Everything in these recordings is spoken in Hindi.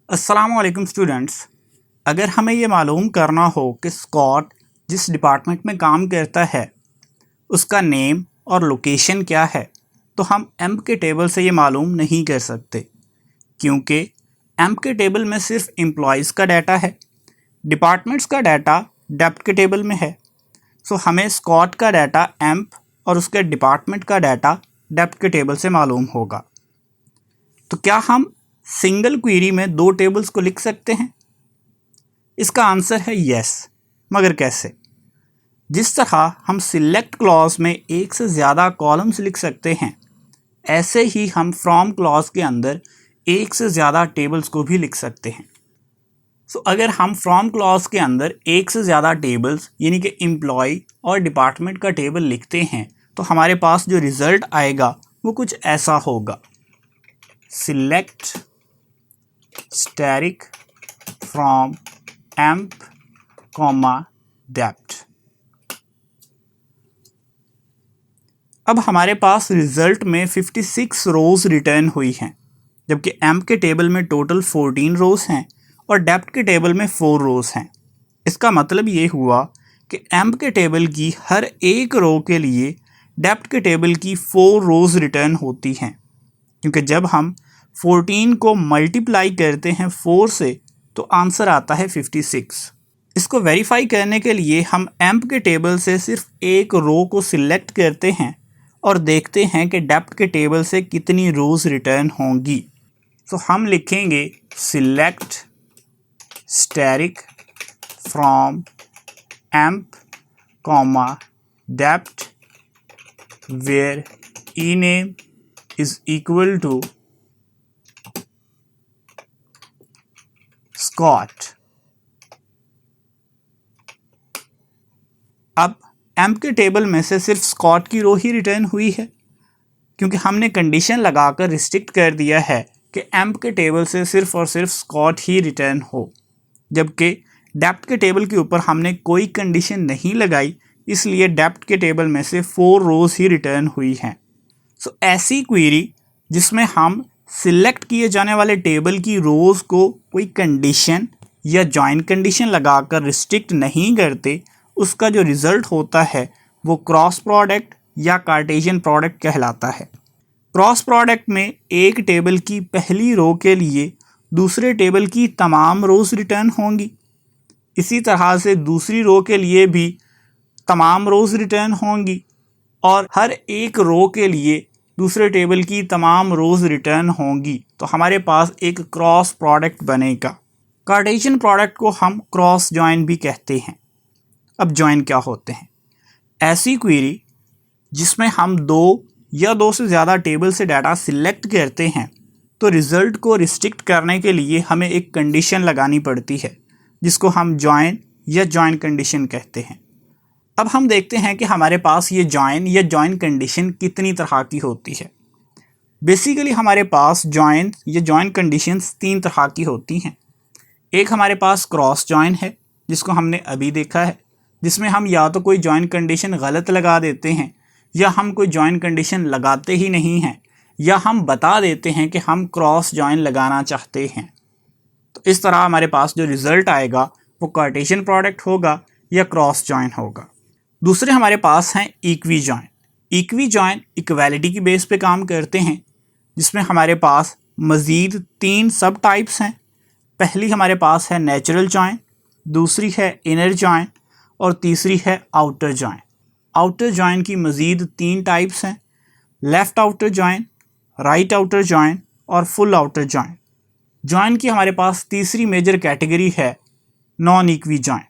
अस्सलाम वालेकुम स्टूडेंट्स। अगर हमें ये मालूम करना हो कि स्कॉट जिस डिपार्टमेंट में काम करता है उसका नेम और लोकेशन क्या है, तो हम एम्प के टेबल से ये मालूम नहीं कर सकते, क्योंकि एम्प के टेबल में सिर्फ एम्प्लॉयज़ का डाटा है, डिपार्टमेंट्स का डाटा डेप्ट के टेबल में है। सो हमें स्कॉट का डाटा एम्प और उसके डिपार्टमेंट का डाटा डेप्ट के टेबल से मालूम होगा। तो क्या हम सिंगल क्वेरी में दो टेबल्स को लिख सकते हैं? इसका आंसर है यस, मगर कैसे? जिस तरह हम सिलेक्ट क्लॉज में एक से ज़्यादा कॉलम्स लिख सकते हैं, ऐसे ही हम फ्रॉम क्लॉज के अंदर एक से ज़्यादा टेबल्स को भी लिख सकते हैं। सो अगर हम फ्रॉम क्लॉज के अंदर एक से ज़्यादा टेबल्स यानी कि एम्प्लॉय और डिपार्टमेंट का टेबल लिखते हैं, तो हमारे पास जो रिज़ल्ट आएगा वो कुछ ऐसा होगा: सिलेक्ट स्टैटिक फ्रॉम एम्प डेप्ट। अब हमारे पास रिजल्ट में 56 रोज़ रिटर्न हुई हैं, जबकि एम्प के टेबल में टोटल 14 रोज़ हैं और डेप्ट के टेबल में 4 रोज़ हैं। इसका मतलब ये हुआ कि एम्प के टेबल की हर एक रो के लिए डेप्ट के टेबल की 4 रोज़ रिटर्न होती हैं, क्योंकि जब हम 14 को मल्टीप्लाई करते हैं 4 से तो आंसर आता है 56। इसको वेरीफाई करने के लिए हम एम्प के टेबल से सिर्फ एक रो को सिलेक्ट करते हैं और देखते हैं कि डेप्ट के टेबल से कितनी रोज़ रिटर्न होंगी। तो हम लिखेंगे select static from emp dept where e name is equal to Scott. अब एम्प के टेबल में से सिर्फ स्कॉट की रो ही रिटर्न हुई है, क्योंकि हमने कंडीशन लगाकर रिस्ट्रिक्ट कर दिया है कि एम्प के टेबल से सिर्फ और सिर्फ स्कॉट ही रिटर्न हो, जबकि डेप्ट के टेबल के ऊपर हमने कोई कंडीशन नहीं लगाई, इसलिए डेप्ट के टेबल में से 4 रोज़ ही रिटर्न हुई हैं। सो ऐसी क्वेरी जिसमें हम सिलेक्ट किए जाने वाले टेबल की रोज़ को कोई कंडीशन या जॉइन कंडीशन लगाकर रिस्ट्रिक्ट नहीं करते, उसका जो रिज़ल्ट होता है वो क्रॉस प्रोडक्ट या कार्टेशियन प्रोडक्ट कहलाता है। क्रॉस प्रोडक्ट में एक टेबल की पहली रो के लिए दूसरे टेबल की तमाम रोज़ रिटर्न होंगी, इसी तरह से दूसरी रो के लिए भी तमाम रोज़ रिटर्न होंगी, और हर एक रो के लिए दूसरे टेबल की तमाम रोज़ रिटर्न होंगी। तो हमारे पास एक क्रॉस प्रोडक्ट बनेगा। कार्टेशियन प्रोडक्ट को हम क्रॉस जॉइन भी कहते हैं। अब जॉइन क्या होते हैं? ऐसी क्वेरी जिसमें हम दो या दो से ज़्यादा टेबल से डाटा सिलेक्ट करते हैं, तो रिज़ल्ट को रिस्ट्रिक्ट करने के लिए हमें एक कंडीशन लगानी पड़ती है, जिसको हम जॉइन या जॉइन कंडीशन कहते हैं। अब हम देखते हैं कि हमारे पास ये जॉइन या जॉइन कंडीशन कितनी तरह की होती है। बेसिकली हमारे पास जॉइन या जॉइन कंडीशंस 3 तरह की होती हैं। एक हमारे पास क्रॉस जॉइन है, जिसको हमने अभी देखा है, जिसमें हम या तो कोई जॉइन कंडीशन गलत लगा देते हैं, या हम कोई जॉइन कंडीशन लगाते ही नहीं हैं, या हम बता देते हैं कि हम क्रॉस जॉइन लगाना चाहते हैं। तो इस तरह हमारे पास जो रिज़ल्ट आएगा वो कार्टेशियन प्रोडक्ट होगा या क्रॉस जॉइन होगा। दूसरे हमारे पास हैं equi join. Equi join equality की बेस पे काम करते हैं, जिसमें हमारे पास मज़ीद 3 सब टाइप्स हैं। पहली हमारे पास है नेचुरल जॉइन, दूसरी है इनर जॉइन और तीसरी है आउटर जॉइन। आउटर जॉइन की मज़ीद 3 टाइप्स हैं: left outer join, right outer join और फुल आउटर जॉइन। जॉइन की हमारे पास तीसरी मेजर कैटेगरी है non equi join.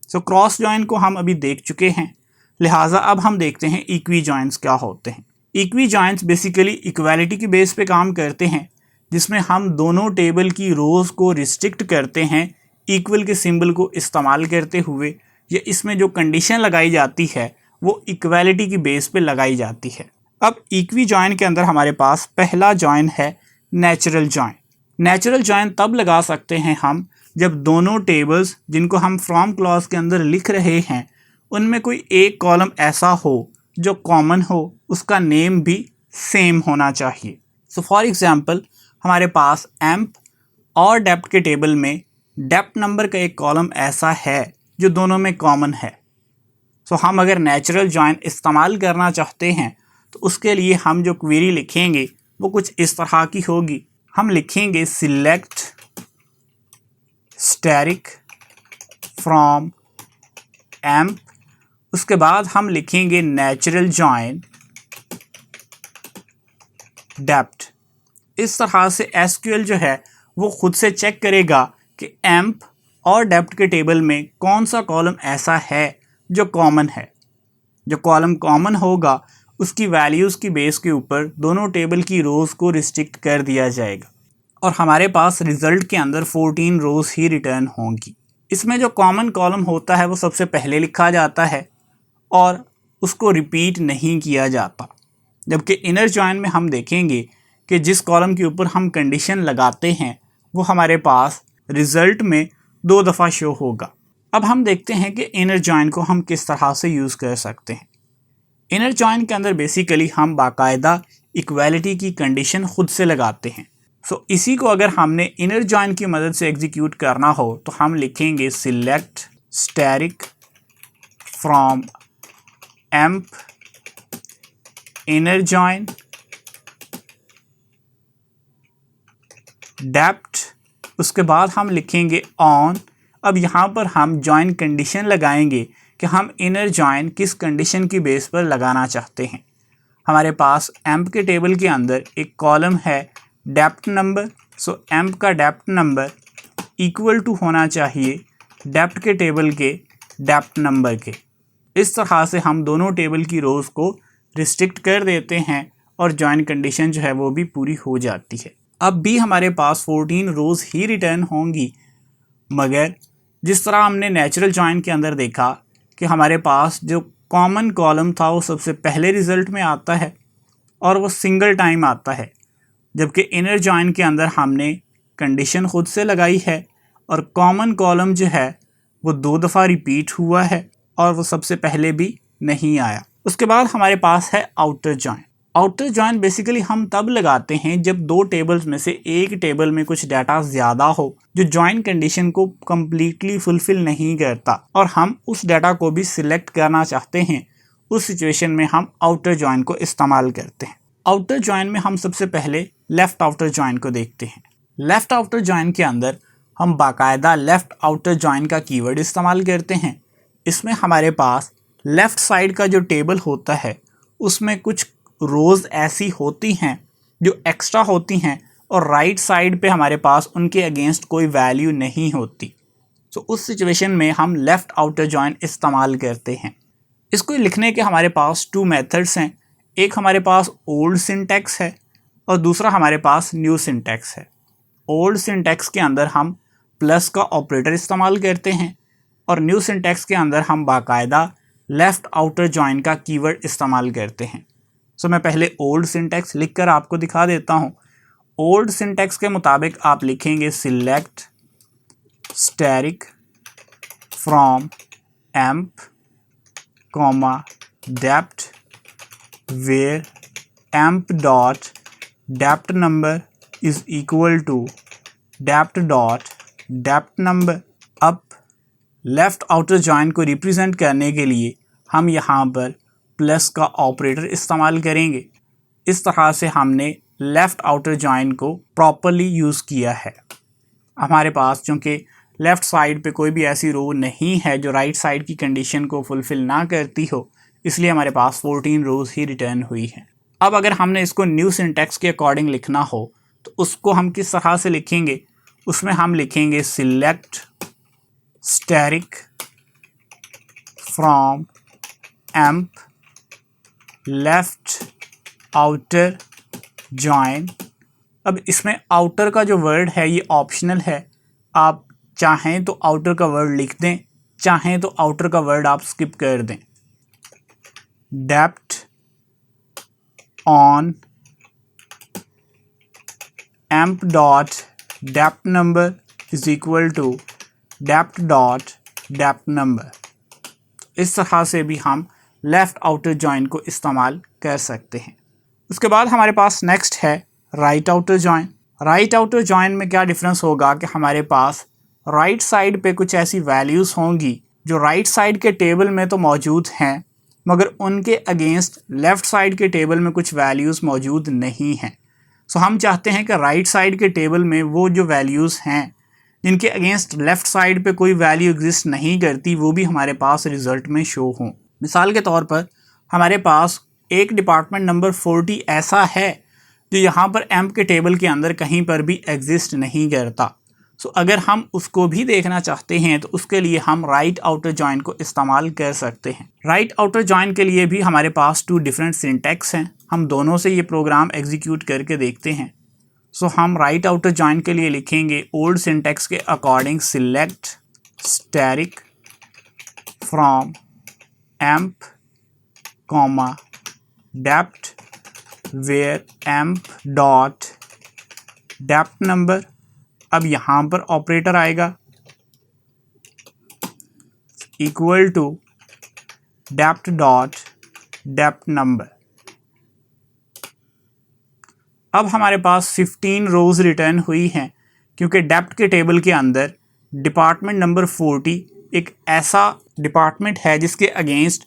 So cross join को हम अभी देख चुके हैं, लिहाजा अब हम देखते हैं इक्वी जॉइंस क्या होते हैं। इक्वी जॉइंस बेसिकली इक्वालिटी की बेस पे काम करते हैं, जिसमें हम दोनों टेबल की रोज़ को रिस्ट्रिक्ट करते हैं इक्वल के सिंबल को इस्तेमाल करते हुए, या इसमें जो कंडीशन लगाई जाती है वो इक्वालिटी की बेस पे लगाई जाती है। अब इक्वी जॉइन के अंदर हमारे पास पहला जॉइन है नेचुरल जॉइन। नेचुरल जॉइन तब लगा सकते हैं हम जब दोनों टेबल्स जिनको हम फ्रॉम क्लॉज के अंदर लिख रहे हैं उनमें कोई एक कॉलम ऐसा हो जो कॉमन हो, उसका नेम भी सेम होना चाहिए। सो फॉर एग्जांपल हमारे पास एम्प और डेप्थ के टेबल में डेप्थ नंबर का एक कॉलम ऐसा है जो दोनों में कॉमन है। सो हम अगर नेचुरल जॉइन इस्तेमाल करना चाहते हैं तो उसके लिए हम जो क्वेरी लिखेंगे वो कुछ इस तरह की होगी। हम लिखेंगे सिलेक्ट स्टैटिक फ्रॉम एम्प, उसके बाद हम लिखेंगे नेचुरल जॉइन डेप्थ। इस तरह से एसक्यूएल जो है वो खुद से चेक करेगा कि एम्प और डेप्थ के टेबल में कौन सा कॉलम ऐसा है जो कॉमन है। जो कॉलम कॉमन होगा उसकी वैल्यूज़ की बेस के ऊपर दोनों टेबल की रोज़ को रिस्ट्रिक्ट कर दिया जाएगा और हमारे पास रिज़ल्ट के अंदर 14 रोज़ ही रिटर्न होंगी। इसमें जो कॉमन कॉलम होता है वो सबसे पहले लिखा जाता है और उसको रिपीट नहीं किया जाता, जबकि इनर जॉइन में हम देखेंगे कि जिस कॉलम के ऊपर हम कंडीशन लगाते हैं वो हमारे पास रिज़ल्ट में 2 दफ़ा शो होगा। अब हम देखते हैं कि इनर जॉइन को हम किस तरह से यूज़ कर सकते हैं। इनर जॉइन के अंदर बेसिकली हम बाकायदा इक्वालिटी की कंडीशन खुद से लगाते हैं। सो इसी को अगर हमने इनर जॉइन की मदद से एग्जीक्यूट करना हो तो हम लिखेंगे select static from amp inner join depth, उसके बाद हम लिखेंगे ऑन। अब यहाँ पर हम जॉइन कंडीशन लगाएंगे कि हम इनर जॉइन किस कंडीशन की बेस पर लगाना चाहते हैं। हमारे पास एम्प के टेबल के अंदर एक कॉलम है डेप्थ नंबर, सो एम्प का डेप्थ नंबर इक्वल टू होना चाहिए डेप्थ के टेबल के डेप्थ नंबर के। इस तरह से हम दोनों टेबल की रोज़ को रिस्ट्रिक्ट कर देते हैं और जॉइन कंडीशन जो है वो भी पूरी हो जाती है। अब भी हमारे पास 14 रोज़ ही रिटर्न होंगी, मगर जिस तरह हमने नेचुरल जॉइन के अंदर देखा कि हमारे पास जो कॉमन कॉलम था वो सबसे पहले रिज़ल्ट में आता है और वो सिंगल टाइम आता है, जबकि इनर जॉइन के अंदर हमने कंडीशन खुद से लगाई है और कॉमन कॉलम जो है वो 2 दफ़ा रिपीट हुआ है और वो सबसे पहले भी नहीं आया। उसके बाद हमारे पास है outer join. Outer join basically हम तब लगाते हैं जब 2 टेबल्स में से एक टेबल में कुछ डाटा ज़्यादा हो जो जॉइन कंडीशन को कम्प्लीटली फुलफ़िल नहीं करता और हम उस डाटा को भी सिलेक्ट करना चाहते हैं। उस सिचुएशन में हम आउटर जॉइन को इस्तेमाल करते हैं। आउटर जॉइन में हम सबसे पहले लेफ़्ट आउटर जॉइन को देखते हैं। लेफ़्ट आउटर जॉइन के अंदर हम बाकायदा लेफ़्ट आउटर जॉइन का कीवर्ड इस्तेमाल करते हैं। इसमें हमारे पास लेफ़्ट साइड का जो टेबल होता है उसमें कुछ रोज़ ऐसी होती हैं जो एक्स्ट्रा होती हैं और राइट साइड पे हमारे पास उनके अगेंस्ट कोई वैल्यू नहीं होती। तो उस सिचुएशन में हम लेफ़्ट आउटर जॉइन इस्तेमाल करते हैं। इसको लिखने के हमारे पास 2 मेथड्स हैं। एक हमारे पास ओल्ड सिंटैक्स है और दूसरा हमारे पास न्यू सिंटैक्स है। ओल्ड सिंटैक्स के अंदर हम प्लस का ऑपरेटर इस्तेमाल करते हैं और न्यू सिंटैक्स के अंदर हम बाकायदा लेफ़्ट आउटर जॉइन का कीवर्ड इस्तेमाल करते हैं। सो मैं पहले ओल्ड सिंटैक्स लिखकर आपको दिखा देता हूँ। ओल्ड सिंटैक्स के मुताबिक आप लिखेंगे select static from emp comma depth where emp dot depth number is equal to depth dot depth number. अब लेफ़्ट आउटर जॉइन को रिप्रेजेंट करने के लिए हम यहाँ पर प्लस का ऑपरेटर इस्तेमाल करेंगे। इस तरह से हमने लेफ़्ट आउटर जॉइन को प्रॉपरली यूज़ किया है। हमारे पास चूँकि लेफ़्ट साइड पे कोई भी ऐसी रो नहीं है जो राइट साइड की कंडीशन को फुलफ़िल ना करती हो, इसलिए हमारे पास 14 रोज़ ही रिटर्न हुई हैं। अब अगर हमने इसको न्यू सिंटैक्स के अकॉर्डिंग लिखना हो तो उसको हम किस तरह से लिखेंगे? उसमें हम लिखेंगे select static from amp left outer join. अब इसमें आउटर का जो वर्ड है ये ऑप्शनल है। आप चाहें तो आउटर का वर्ड लिख दें, चाहें तो आउटर का वर्ड आप स्किप कर दें। Depth on emp dot depth number is equal to depth dot depth number. इस तरह से भी हम लेफ़्ट आउटर जॉइन को इस्तेमाल कर सकते हैं। उसके बाद हमारे पास नेक्स्ट है right outer join. Right outer join में क्या डिफरेंस होगा कि हमारे पास राइट साइड पे कुछ ऐसी वैल्यूज़ होंगी जो राइट साइड के टेबल में तो मौजूद हैं, मगर उनके अगेंस्ट लेफ़्ट साइड के टेबल में कुछ वैल्यूज़ मौजूद नहीं हैं। सो हम चाहते हैं कि राइट साइड के टेबल में वो जो वैल्यूज़ हैं जिनके अगेंस्ट लेफ़्ट साइड पे कोई वैल्यू एग्जिस्ट नहीं करती, वो भी हमारे पास रिज़ल्ट में शो हों। मिसाल के तौर पर हमारे पास एक डिपार्टमेंट नंबर 40 ऐसा है जो यहाँ पर एम्प के टेबल के अंदर कहीं पर भी एग्जिस्ट नहीं करता। सो अगर हम उसको भी देखना चाहते हैं तो उसके लिए हम राइट आउटर जॉइन को इस्तेमाल कर सकते हैं। राइट आउटर जॉइन के लिए भी हमारे पास 2 डिफरेंट सिंटैक्स हैं। हम दोनों से ये प्रोग्राम एग्जीक्यूट करके देखते हैं। सो हम राइट आउटर जॉइन के लिए लिखेंगे ओल्ड सिंटैक्स के according select static from emp comma depth where emp dot depth number. अब यहाँ पर ऑपरेटर आएगा equal to depth dot depth number. अब हमारे पास 15 रोज़ रिटर्न हुई हैं क्योंकि डेप्थ के टेबल के अंदर डिपार्टमेंट नंबर 40 एक ऐसा डिपार्टमेंट है जिसके अगेंस्ट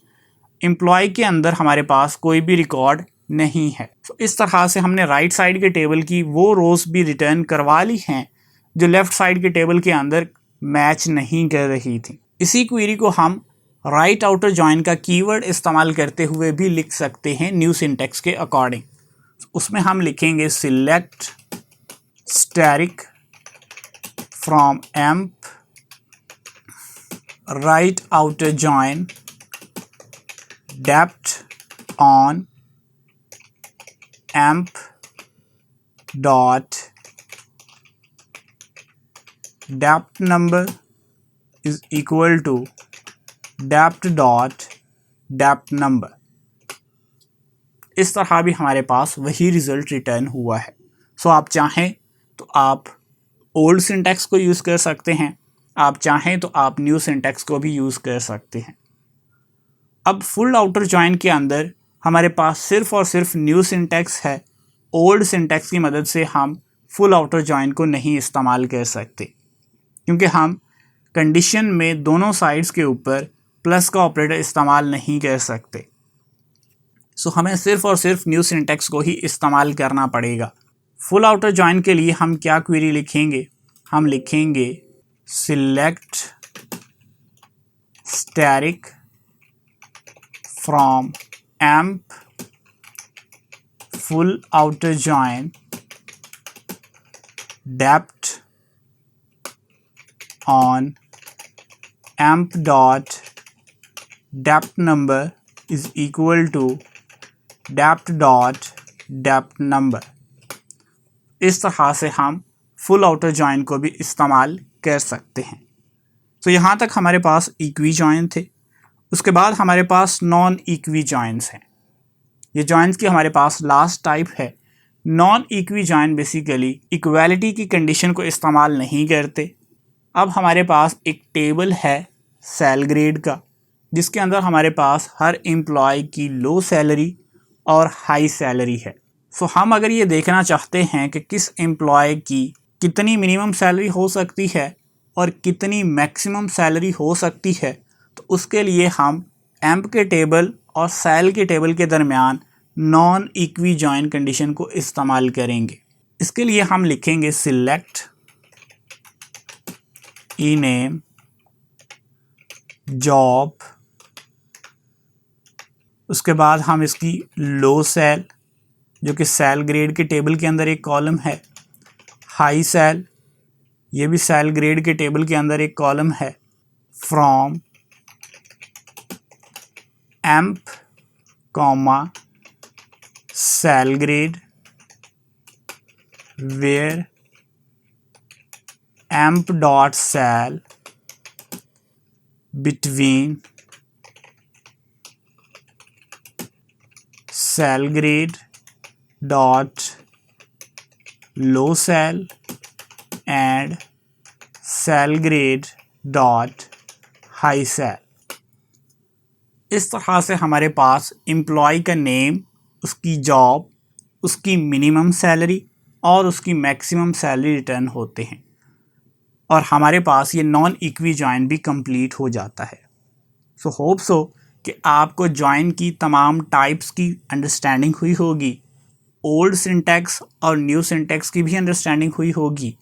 एम्प्लॉय के अंदर हमारे पास कोई भी रिकॉर्ड नहीं है। तो इस तरह से हमने राइट साइड के टेबल की वो रोज़ भी रिटर्न करवा ली हैं जो लेफ़्ट साइड के टेबल के अंदर मैच नहीं कर रही थी। इसी क्वेरी को हम राइट आउटर जॉइन का कीवर्ड इस्तेमाल करते हुए भी लिख सकते हैं न्यू सिंटैक्स के अकॉर्डिंग। उसमें हम लिखेंगे select static from emp right outer join depth on emp dot depth number is equal to depth dot depth number. इस तरह भी हमारे पास वही रिज़ल्ट रिटर्न हुआ है। सो आप चाहें तो आप ओल्ड सिंटैक्स को यूज़ कर सकते हैं, आप चाहें तो आप न्यू सिंटैक्स को भी यूज़ कर सकते हैं। अब फुल आउटर जॉइन के अंदर हमारे पास सिर्फ और सिर्फ न्यू सिंटैक्स है। ओल्ड सिंटैक्स की मदद से हम फुल आउटर जॉइन को नहीं इस्तेमाल कर सकते क्योंकि हम कंडीशन में दोनों साइड्स के ऊपर प्लस का ऑपरेटर इस्तेमाल नहीं कर सकते। सो हमें सिर्फ और सिर्फ न्यू सिंटैक्स को ही इस्तेमाल करना पड़ेगा। फुल आउटर जॉइन के लिए हम क्या क्वेरी लिखेंगे? हम लिखेंगे select static from emp full outer join depth on emp dot depth number is equal to depth dot depth number. इस तरह से हम फुल आउटर जॉइन को भी इस्तेमाल कर सकते हैं। तो यहाँ तक हमारे पास इक्वी जॉइन थे। उसके बाद हमारे पास नॉन इक्वी जॉइंस हैं। ये जॉइंस की हमारे पास लास्ट टाइप है। Non equi join basically equality की कंडीशन को इस्तेमाल नहीं करते। अब हमारे पास एक टेबल है सेल ग्रेड का जिसके अंदर हमारे पास हर एम्प्लॉय की लो सैलरी और हाई सैलरी है। सो हम अगर ये देखना चाहते हैं कि किस एम्प्लॉय की कितनी मिनिमम सैलरी हो सकती है और कितनी मैक्सिमम सैलरी हो सकती है, तो उसके लिए हम एम्प के टेबल और सेल के टेबल के दरमियान नॉन इक्वी जॉइन कंडीशन को इस्तेमाल करेंगे। इसके लिए हम लिखेंगे सिलेक्ट इनेम जॉब। उसके बाद हम इसकी लो सेल जो कि सेल ग्रेड के टेबल के अंदर एक कॉलम है, हाई सेल ये भी सेल ग्रेड के टेबल के अंदर एक कॉलम है, from emp comma sal grade where emp dot sal between sal grade dot low sal and sal grade dot high sal. इस तरह से हमारे पास एम्प्लॉय का नेम, उसकी जॉब, उसकी मिनिमम सैलरी और उसकी मैक्सिमम सैलरी रिटर्न होते हैं और हमारे पास ये नॉन इक्वी जॉइन भी कंप्लीट हो जाता है। सो होप सो कि आपको जॉइन की तमाम टाइप्स की अंडरस्टैंडिंग हुई होगी, ओल्ड सिंटैक्स और न्यू सिंटैक्स की भी अंडरस्टैंडिंग हुई होगी।